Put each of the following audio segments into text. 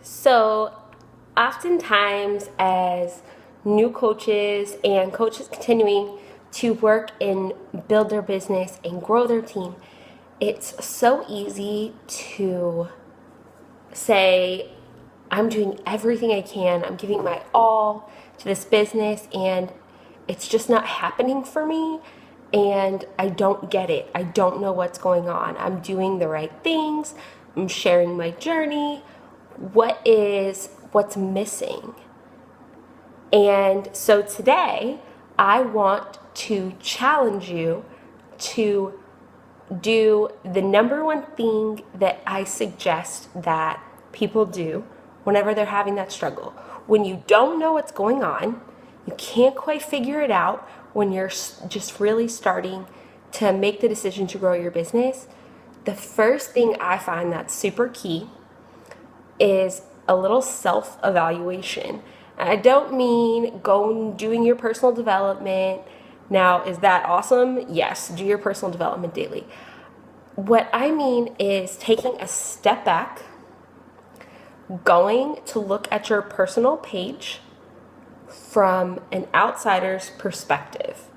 So, oftentimes, as new coaches and coaches continuing to work and build their business and grow their team, it's so easy to say, I'm doing everything I can, I'm giving my all to this business, and it's just not happening for me. And I don't get it. I don't know what's going on. I'm doing the right things. I'm sharing my journey. What's missing? And so today, I want to challenge you to do the number one thing that I suggest that people do whenever they're having that struggle. When you don't know what's going on, you can't quite figure it out, when you're just really starting to make the decision to grow your business, the first thing I find that's super key is a little self-evaluation. And I don't mean doing your personal development. Now, is that awesome? Yes, do your personal development daily. What I mean is taking a step back, going to look at your personal page from an outsider's perspective.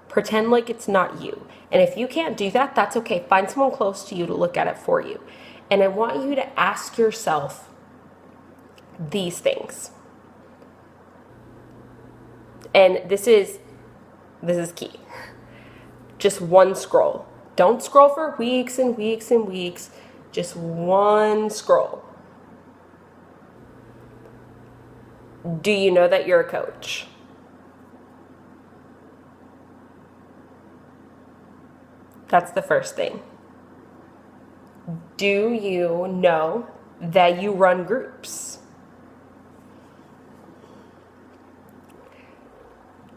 Pretend like it's not you. And if you can't do that, that's okay. Find someone close to you to look at it for you. And I want you to ask yourself these things. And this is key. Just one scroll. Don't scroll for weeks and weeks and weeks. Just one scroll. Do you know that you're a coach? That's the first thing. Do you know that you run groups?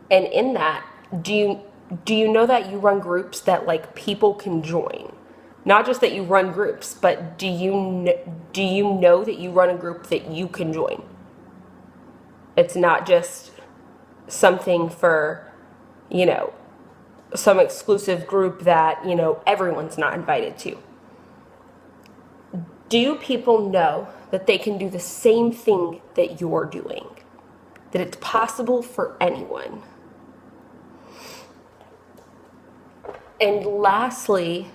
And in that, do you know that you run groups that like people can join? Not just that you run groups, but do you know that you run a group that you can join? It's not just something for, some exclusive group that, everyone's not invited to. Do people know that they can do the same thing that you're doing? That it's possible for anyone? And lastly,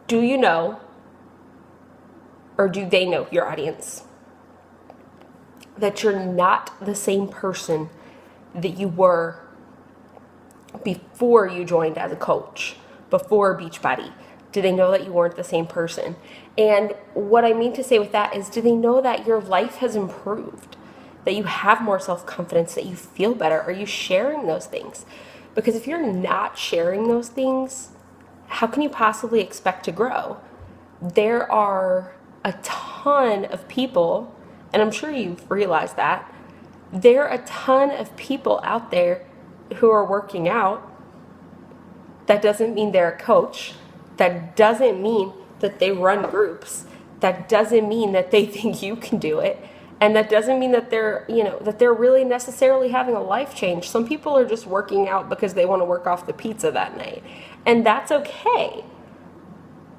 do you know, or do they know, your audience, that you're not the same person that you were before you joined as a coach, before Beachbody? Do they know that you weren't the same person? And what I mean to say with that is, do they know that your life has improved? That you have more self-confidence, that you feel better? Are you sharing those things? Because if you're not sharing those things, how can you possibly expect to grow? There are a ton of people, and I'm sure you've realized that, there are a ton of people out there who are working out. That doesn't mean they're a coach. That doesn't mean that they run groups. That doesn't mean that they think you can do it. And that doesn't mean that they're really necessarily having a life change. Some people are just working out because they want to work off the pizza that night. And that's okay.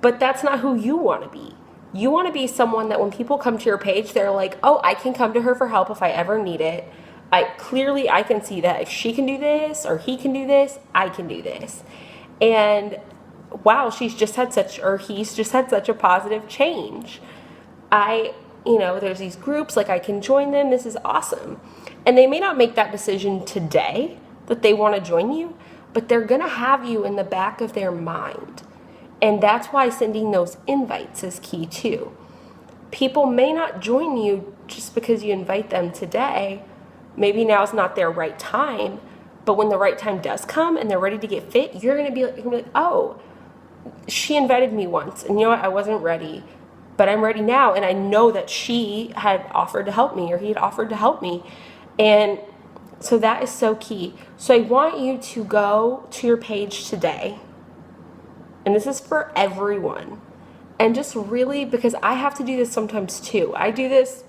But that's not who you want to be. You want to be someone that when people come to your page, they're like, oh, I can come to her for help if I ever need it. I can see that if she can do this or he can do this, I can do this. And wow, he's just had such a positive change. There's these groups, like I can join them. This is awesome. And they may not make that decision today that they want to join you, but they're going to have you in the back of their mind. And that's why sending those invites is key too. People may not join you just because you invite them today. Maybe now is not their right time, but when the right time does come and they're ready to get fit, you're going to be like, oh, she invited me once, and you know what? I wasn't ready, but I'm ready now, and I know that she had offered to help me, or he had offered to help me. And so that is so key. So I want you to go to your page today, and this is for everyone, and just really, because I have to do this sometimes too. I do this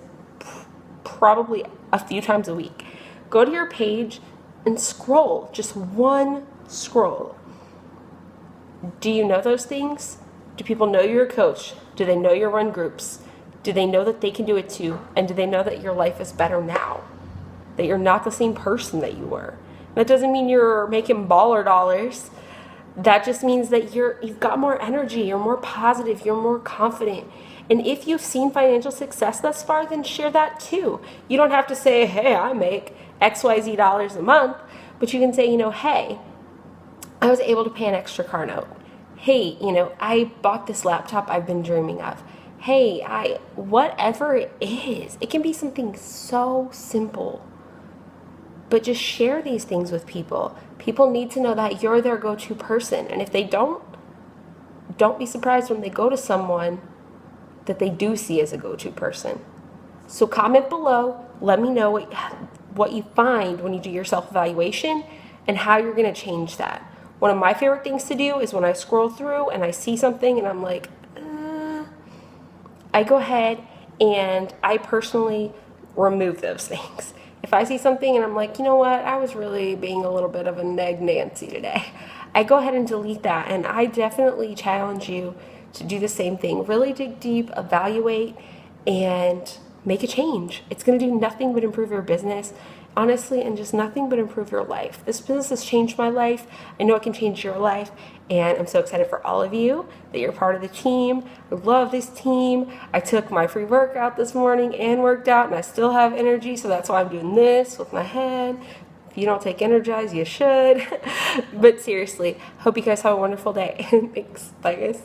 probably a few times a week. Go to your page and scroll, just one scroll. Do you know those things? Do people know you're a coach? Do they know you run groups? Do they know that they can do it too? And do they know that your life is better now? That you're not the same person that you were? That doesn't mean you're making baller dollars. That just means that you've got more energy, you're more positive, you're more confident. And if you've seen financial success thus far, then share that too. You don't have to say, hey, I make XYZ dollars a month, but you can say, hey, I was able to pay an extra car note. Hey, I bought this laptop I've been dreaming of. Hey, whatever it is, it can be something so simple. But just share these things with people. People need to know that you're their go-to person. And if they don't be surprised when they go to someone that they do see as a go-to person. So comment below. Let me know what you find when you do your self-evaluation and how you're going to change that. One of my favorite things to do is when I scroll through and I see something and I'm like, I go ahead and I personally remove those things. If I see something and I'm like, you know what, I was really being a little bit of a neg Nancy today, I go ahead and delete that. And I definitely challenge you to do the same thing. Really dig deep, evaluate, and make a change. It's going to do nothing but improve your business, honestly, and just nothing but improve your life. This business has changed my life. I know it can change your life, and I'm so excited for all of you that you're part of the team. I love this team. I took my free workout this morning and worked out, and I still have energy, so that's why I'm doing this with my head. If you don't take Energize, you should. But seriously, hope you guys have a wonderful day. Thanks. Bye, guys.